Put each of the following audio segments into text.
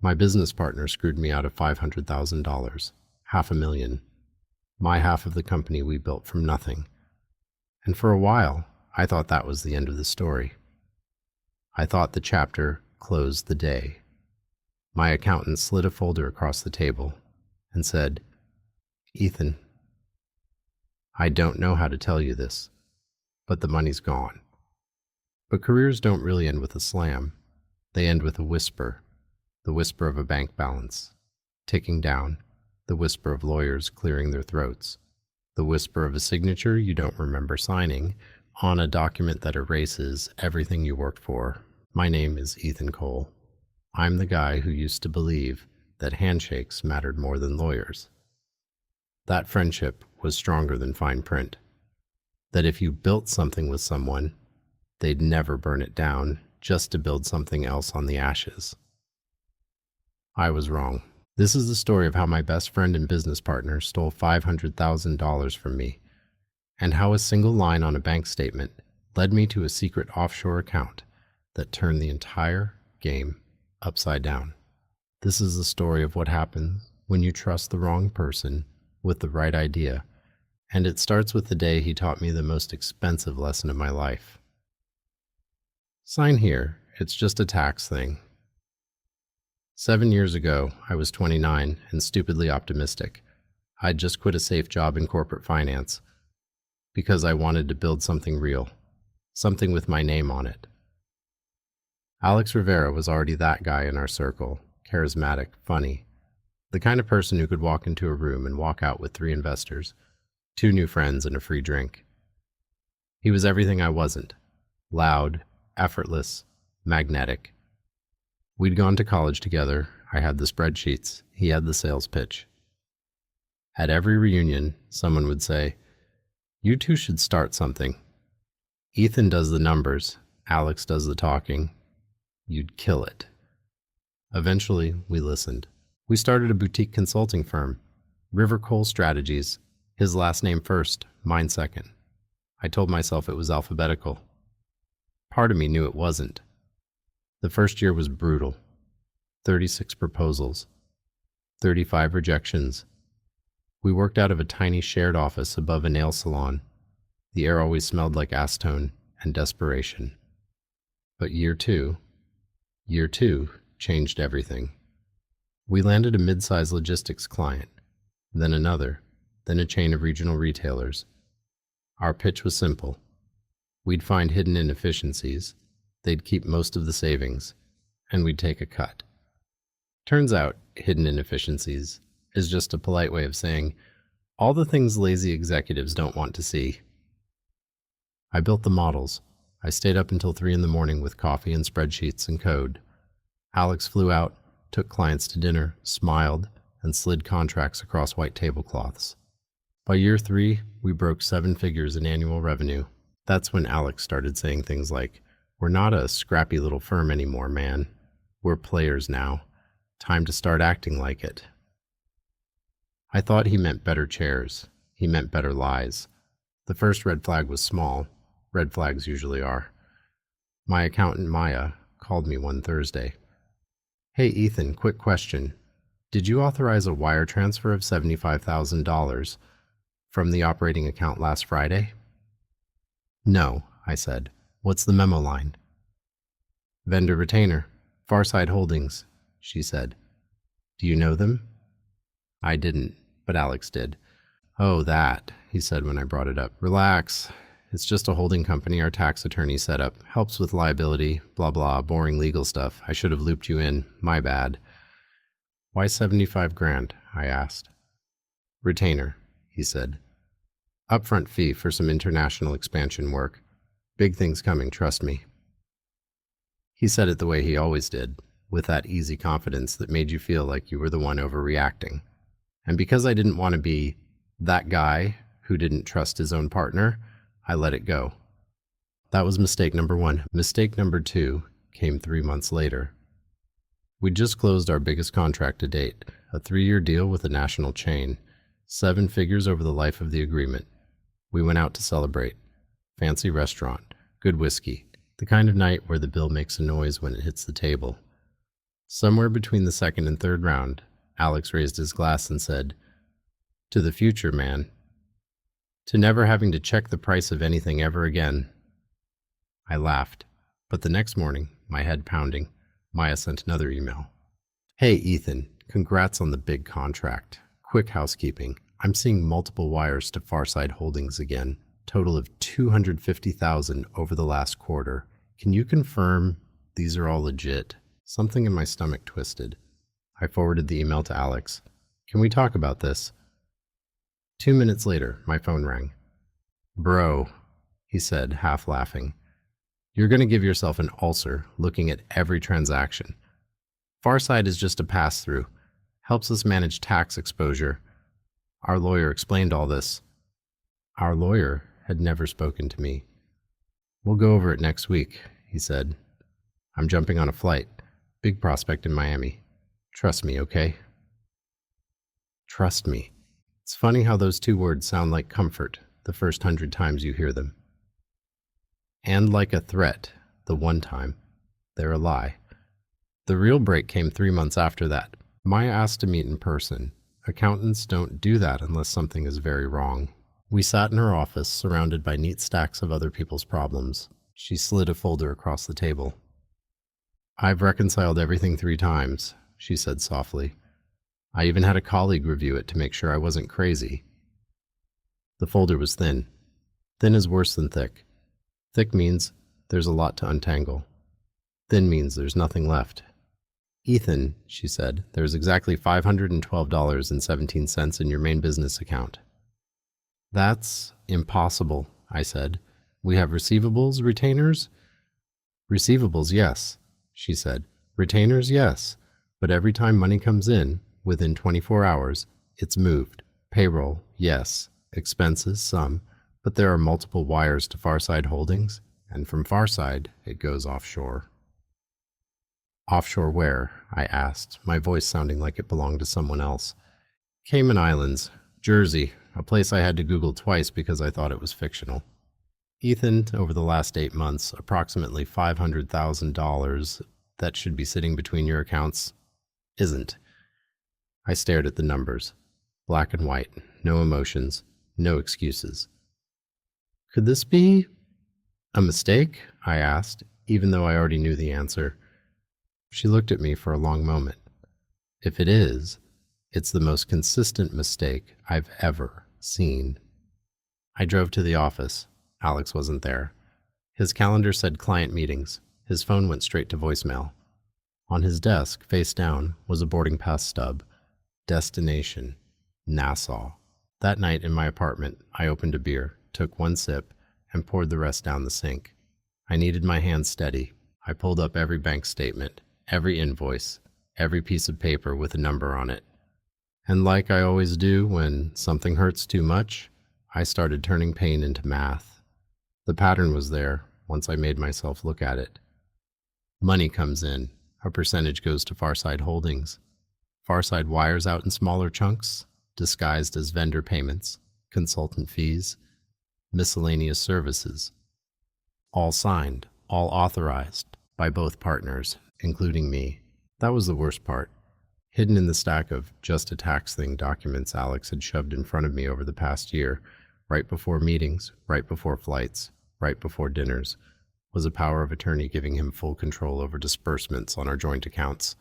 My business partner screwed me out of $500,000, $500,000, my half of the company we built from nothing. And for a while, I thought that was the end of the story. I thought the chapter closed the day. My accountant slid a folder across the table and said, "Ethan, I don't know how to tell you this, but the money's gone." But careers don't really end with a slam. They end with a whisper, the whisper of a bank balance ticking down, the whisper of lawyers clearing their throats, the whisper of a signature you don't remember signing on a document that erases everything you worked for. My name is Ethan Cole. I'm the guy who used to believe that handshakes mattered more than lawyers. That friendship was stronger than fine print. That if you built something with someone, they'd never burn it down just to build something else on the ashes. I was wrong. This is the story of how my best friend and business partner stole $500,000 from me, and how a single line on a bank statement led me to a secret offshore account that turned the entire game upside down. This is the story of what happens when you trust the wrong person with the right idea, and it starts with the day he taught me the most expensive lesson of my life. Sign here, it's just a tax thing. 7 years ago, I was 29 and stupidly optimistic. I'd just quit a safe job in corporate finance because I wanted to build something real, something with my name on it. Alex Rivera was already that guy in our circle, charismatic, funny, the kind of person who could walk into a room and walk out with 3 investors, 2 new friends, and a free drink. He was everything I wasn't: loud, effortless, magnetic. We'd gone to college together. I had the spreadsheets. He had the sales pitch. At every reunion, someone would say, "You two should start something. Ethan does the numbers. Alex does the talking. You'd kill it." Eventually, we listened. We started a boutique consulting firm, River Cole Strategies, his last name first, mine second. I told myself it was alphabetical. Part of me knew it wasn't. The first year was brutal. 36 proposals, 35 rejections. We worked out of a tiny shared office above a nail salon. The air always smelled like acetone and desperation. But year two changed everything. We landed a mid-sized logistics client, then another, then a chain of regional retailers. Our pitch was simple. We'd find hidden inefficiencies, they'd keep most of the savings, and we'd take a cut. Turns out, hidden inefficiencies is just a polite way of saying all the things lazy executives don't want to see. I built the models. I stayed up until 3 a.m. with coffee and spreadsheets and code. Alex flew out, took clients to dinner, smiled, and slid contracts across white tablecloths. By year 3, we broke 7 figures in annual revenue. That's when Alex started saying things like, "We're not a scrappy little firm anymore, man. We're players now. Time to start acting like it." I thought he meant better chairs. He meant better lies. The first red flag was small. Red flags usually are. My accountant, Maya, called me one Thursday. "Hey, Ethan, quick question. Did you authorize a wire transfer of $75,000 from the operating account last Friday?" "No," I said. "What's the memo line?" "Vendor retainer, Farside Holdings," she said. "Do you know them?" I didn't, but Alex did. "Oh, that," he said when I brought it up. "Relax. It's just a holding company our tax attorney set up. Helps with liability, blah blah, boring legal stuff. I should have looped you in. My bad." "Why 75 grand?" I asked. "Retainer," he said. "Upfront fee for some international expansion work. Big things coming, trust me." He said it the way he always did, with that easy confidence that made you feel like you were the one overreacting. And because I didn't want to be that guy who didn't trust his own partner, I let it go. That was mistake number 1. Mistake number 2 came 3 months later. We'd just closed our biggest contract to date, a 3-year deal with a national chain, 7 figures over the life of the agreement. We went out to celebrate. Fancy restaurant, good whiskey, the kind of night where the bill makes a noise when it hits the table. Somewhere between the second and third round, Alex raised his glass and said, "To the future, man. To never having to check the price of anything ever again." I laughed, but the next morning, my head pounding, Maya sent another email. "Hey, Ethan, congrats on the big contract. Quick housekeeping. I'm seeing multiple wires to Farside Holdings again, total of 250,000 over the last quarter. Can you confirm these are all legit?" Something in my stomach twisted. I forwarded the email to Alex. "Can we talk about this?" 2 minutes later, my phone rang. "Bro," he said, half laughing, "you're going to give yourself an ulcer looking at every transaction. Farside is just a pass-through, helps us manage tax exposure. Our lawyer explained all this." Our lawyer had never spoken to me. "We'll go over it next week," he said. "I'm jumping on a flight. Big prospect in Miami. Trust me, okay?" Trust me. It's funny how those two words sound like comfort the first 100 times you hear them. And like a threat the one time, they're a lie. The real break came 3 months after that. Maya asked to meet in person. Accountants don't do that unless something is very wrong. We sat in her office, surrounded by neat stacks of other people's problems. She slid a folder across the table. "I've reconciled everything 3 times, she said softly. "I even had a colleague review it to make sure I wasn't crazy." The folder was thin. Thin is worse than thick. Thick means there's a lot to untangle. Thin means there's nothing left. "Ethan," she said, "there's exactly $512.17 in your main business account." "That's impossible," I said. "We have receivables, retainers?" "Receivables, yes," she said. "Retainers, yes. But every time money comes in, within 24 hours, it's moved. Payroll, yes. Expenses, some. But there are multiple wires to Farside Holdings, and from Farside, it goes offshore." "Offshore where?" I asked, my voice sounding like it belonged to someone else. "Cayman Islands, Jersey, a place I had to Google twice because I thought it was fictional." "Ethan, over the last 8 months, approximately $500,000 that should be sitting between your accounts isn't." I stared at the numbers. Black and white, no emotions, no excuses. "Could this be a mistake?" I asked, even though I already knew the answer. She looked at me for a long moment. "If it is, it's the most consistent mistake I've ever seen." I drove to the office. Alex wasn't there. His calendar said client meetings. His phone went straight to voicemail. On his desk, face down, was a boarding pass stub. Destination, Nassau. That night in my apartment, I opened a beer, took 1 sip, and poured the rest down the sink. I needed my hands steady. I pulled up every bank statement, every invoice, every piece of paper with a number on it. And like I always do when something hurts too much, I started turning pain into math. The pattern was there once I made myself look at it. Money comes in. A percentage goes to Farside Holdings. Farside wires out in smaller chunks, disguised as vendor payments, consultant fees, miscellaneous services. All signed, all authorized by both partners, including me. That was the worst part. Hidden in the stack of just a tax thing documents Alex had shoved in front of me over the past year, right before meetings, right before flights, right before dinners, was a power of attorney giving him full control over disbursements on our joint accounts,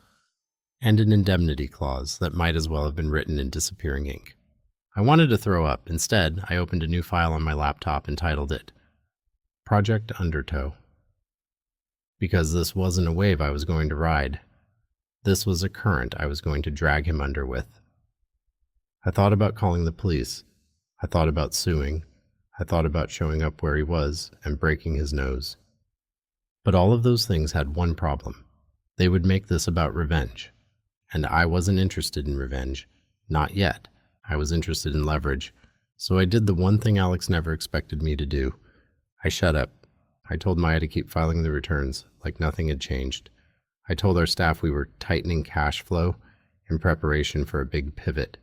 and an indemnity clause that might as well have been written in disappearing ink. I wanted to throw up. Instead, I opened a new file on my laptop and titled it Project Undertow. Because this wasn't a wave I was going to ride. This was a current I was going to drag him under with. I thought about calling the police. I thought about suing. I thought about showing up where he was and breaking his nose. But all of those things had one problem. They would make this about revenge. And I wasn't interested in revenge. Not yet. I was interested in leverage. So I did the one thing Alex never expected me to do. I shut up. I told Maya to keep filing the returns like nothing had changed. I told our staff we were tightening cash flow in preparation for a big pivot.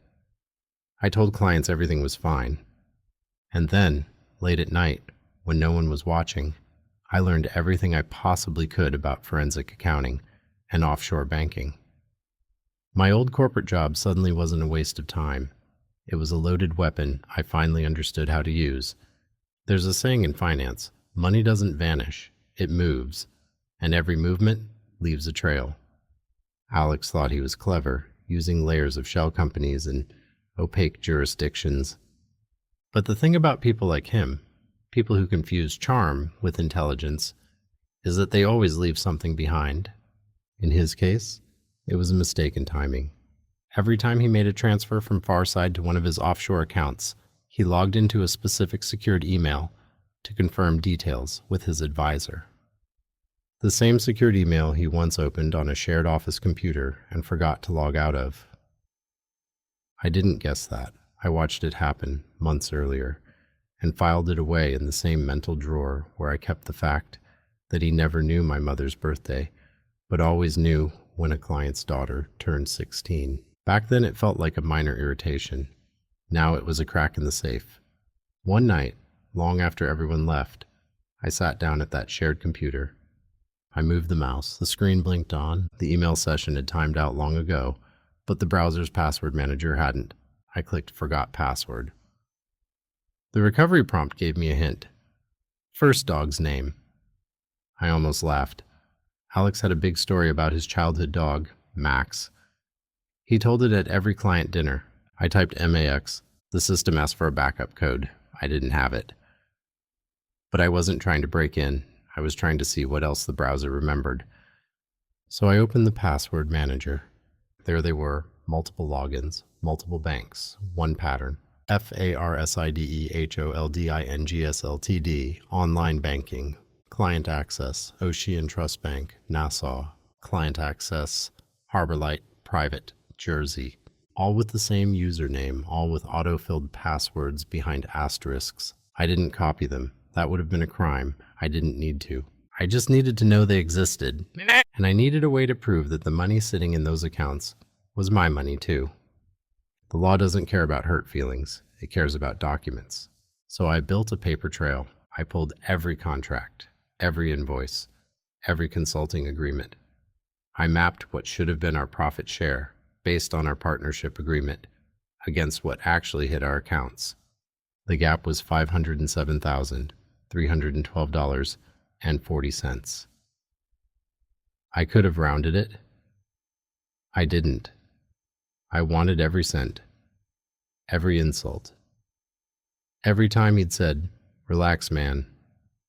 I told clients everything was fine. And then, late at night, when no one was watching, I learned everything I possibly could about forensic accounting and offshore banking. My old corporate job suddenly wasn't a waste of time. It was a loaded weapon I finally understood how to use. There's a saying in finance, money doesn't vanish, it moves, and every movement leaves a trail. Alex thought he was clever, using layers of shell companies and opaque jurisdictions. But the thing about people like him, people who confuse charm with intelligence, is that they always leave something behind. In his case, it was a mistake in timing. Every time he made a transfer from Farside to one of his offshore accounts, he logged into a specific secured email to confirm details with his advisor. The same secured email he once opened on a shared office computer and forgot to log out of. I didn't guess that. I watched it happen months earlier and filed it away in the same mental drawer where I kept the fact that he never knew my mother's birthday, but always knew when a client's daughter turned 16. Back then it felt like a minor irritation. Now it was a crack in the safe. One night, long after everyone left, I sat down at that shared computer. I moved the mouse, the screen blinked on, the email session had timed out long ago, but the browser's password manager hadn't. I clicked Forgot Password. The recovery prompt gave me a hint. First dog's name. I almost laughed. Alex had a big story about his childhood dog, Max. He told it at every client dinner. I typed MAX. The system asked for a backup code. I didn't have it. But I wasn't trying to break in. I was trying to see what else the browser remembered. So I opened the password manager. There they were, multiple logins, multiple banks, one pattern. FARSIDEHOLDINGSLTD, online banking, client access, Ocean Trust Bank, Nassau, client access, Harborlight, private, Jersey. All with the same username, all with auto-filled passwords behind asterisks. I didn't copy them. That would have been a crime. I didn't need to. I just needed to know they existed. And I needed a way to prove that the money sitting in those accounts was my money too. The law doesn't care about hurt feelings. It cares about documents. So I built a paper trail. I pulled every contract, every invoice, every consulting agreement. I mapped what should have been our profit share, based on our partnership agreement, against what actually hit our accounts. The gap was $507,312.40. I could have rounded it. I didn't. I wanted every cent, every insult. Every time he'd said, "Relax, man,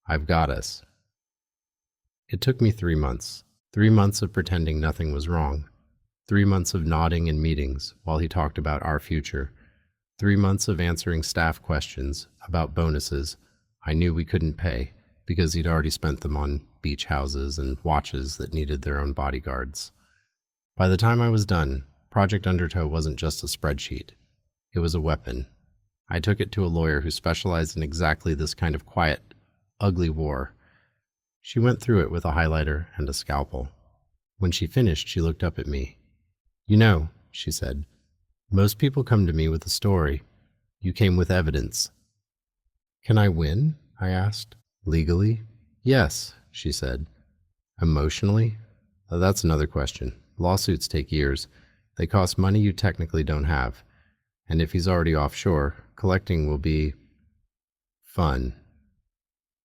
I've got us." It took me 3 months. 3 months of pretending nothing was wrong. 3 months of nodding in meetings while he talked about our future. 3 months of answering staff questions about bonuses I knew we couldn't pay because he'd already spent them on beach houses and watches that needed their own bodyguards. By the time I was done, Project Undertow wasn't just a spreadsheet. It was a weapon. I took it to a lawyer who specialized in exactly this kind of quiet, ugly war. She went through it with a highlighter and a scalpel. When she finished, she looked up at me. "You know," she said, "most people come to me with a story. You came with evidence." "Can I win?" I asked. "Legally?" "Yes," she said. "Emotionally?" That's another question. Lawsuits take years. They cost money you technically don't have. And if he's already offshore, collecting will be fun.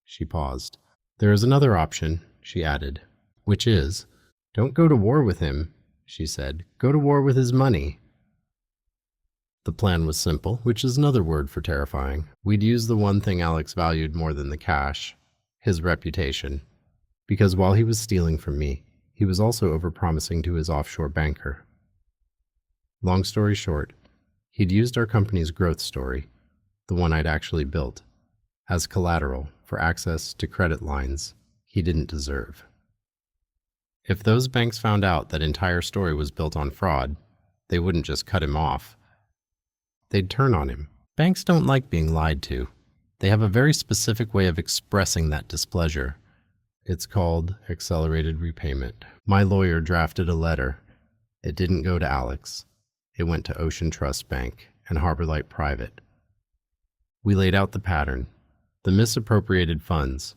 She paused. "There is another option," she added, "which is, don't go to war with him," she said. "Go to war with his money." The plan was simple, which is another word for terrifying. We'd use the one thing Alex valued more than the cash, his reputation. Because while he was stealing from me, he was also overpromising to his offshore banker. Long story short, he'd used our company's growth story, the one I'd actually built, as collateral for access to credit lines he didn't deserve. If those banks found out that entire story was built on fraud, they wouldn't just cut him off. They'd turn on him. Banks don't like being lied to. They have a very specific way of expressing that displeasure. It's called accelerated repayment. My lawyer drafted a letter. It didn't go to Alex. It went to Ocean Trust Bank and Harborlight Private. We laid out the pattern, the misappropriated funds,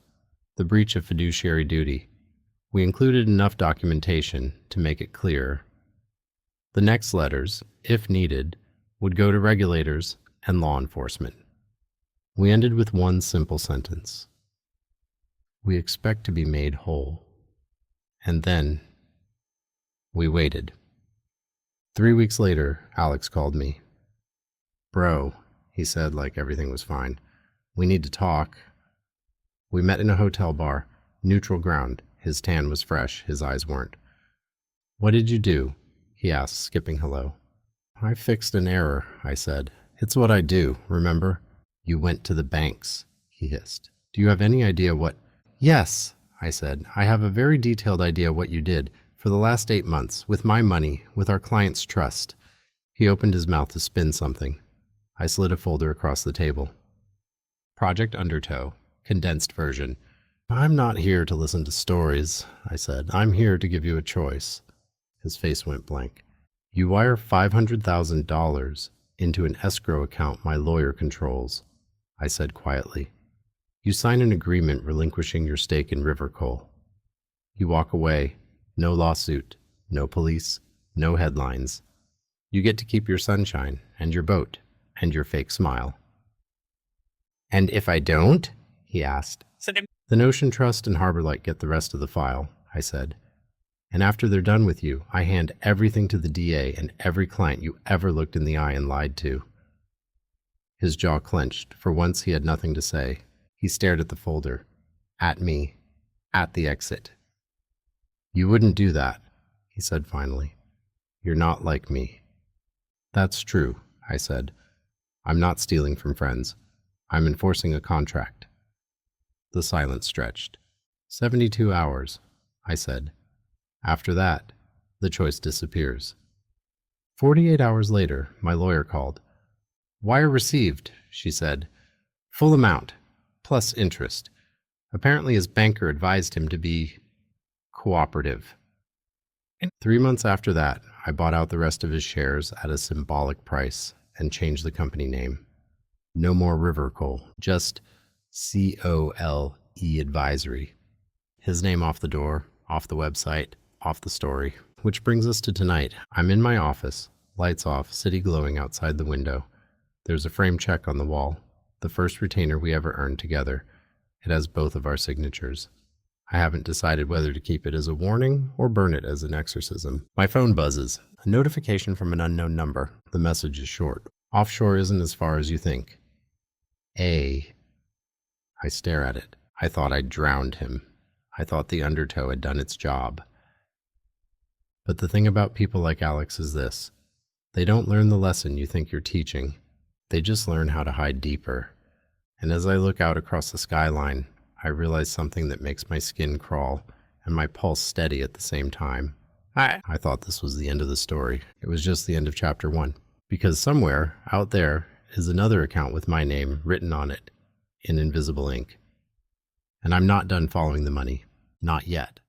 the breach of fiduciary duty, We included enough documentation to make it clear. The next letters, if needed, would go to regulators and law enforcement. We ended with one simple sentence. We expect to be made whole. And then we waited. 3 weeks later, Alex called me. Bro, he said like everything was fine. We need to talk. We met in a hotel bar, neutral ground. His tan was fresh, his eyes weren't. What did you do? He asked, skipping hello. I fixed an error, I said. It's what I do, remember? You went to the banks, he hissed. Do you have any idea what? Yes, I said. I have a very detailed idea what you did for the last 8 months, with my money, with our client's trust. He opened his mouth to spin something. I slid a folder across the table. Project Undertow, condensed version. I'm not here to listen to stories, I said. I'm here to give you a choice. His face went blank. You wire $500,000 into an escrow account my lawyer controls, I said quietly. You sign an agreement relinquishing your stake in River Coal. You walk away, no lawsuit, no police, no headlines. You get to keep your sunshine and your boat and your fake smile. And if I don't? He asked. The Notion Trust and Harbor Light get the rest of the file, I said. And after they're done with you, I hand everything to the DA and every client you ever looked in the eye and lied to. His jaw clenched. For once he had nothing to say. He stared at the folder, at me, at the exit. You wouldn't do that, he said finally. You're not like me. That's true, I said. I'm not stealing from friends. I'm enforcing a contract. The silence stretched. 72 hours, I said. After that, the choice disappears. 48 hours later, my lawyer called. Wire received, she said. Full amount, plus interest. Apparently his banker advised him to be cooperative. 3 months after that, I bought out the rest of his shares at a symbolic price and changed the company name. No more River Coal, just COLE Advisory. His name off the door, off the website, off the story. Which brings us to tonight. I'm in my office, lights off, city glowing outside the window. There's a frame check on the wall, the first retainer we ever earned together. It has both of our signatures. I haven't decided whether to keep it as a warning or burn it as an exorcism. My phone buzzes. A notification from an unknown number. The message is short. Offshore isn't as far as you think. I stare at it. I thought I'd drowned him. I thought the undertow had done its job. But the thing about people like Alex is this. They don't learn the lesson you think you're teaching. They just learn how to hide deeper. And as I look out across the skyline, I realize something that makes my skin crawl and my pulse steady at the same time. I thought this was the end of the story. It was just the end of chapter 1. Because somewhere out there is another account with my name written on it in invisible ink. And I'm not done following the money. Not yet.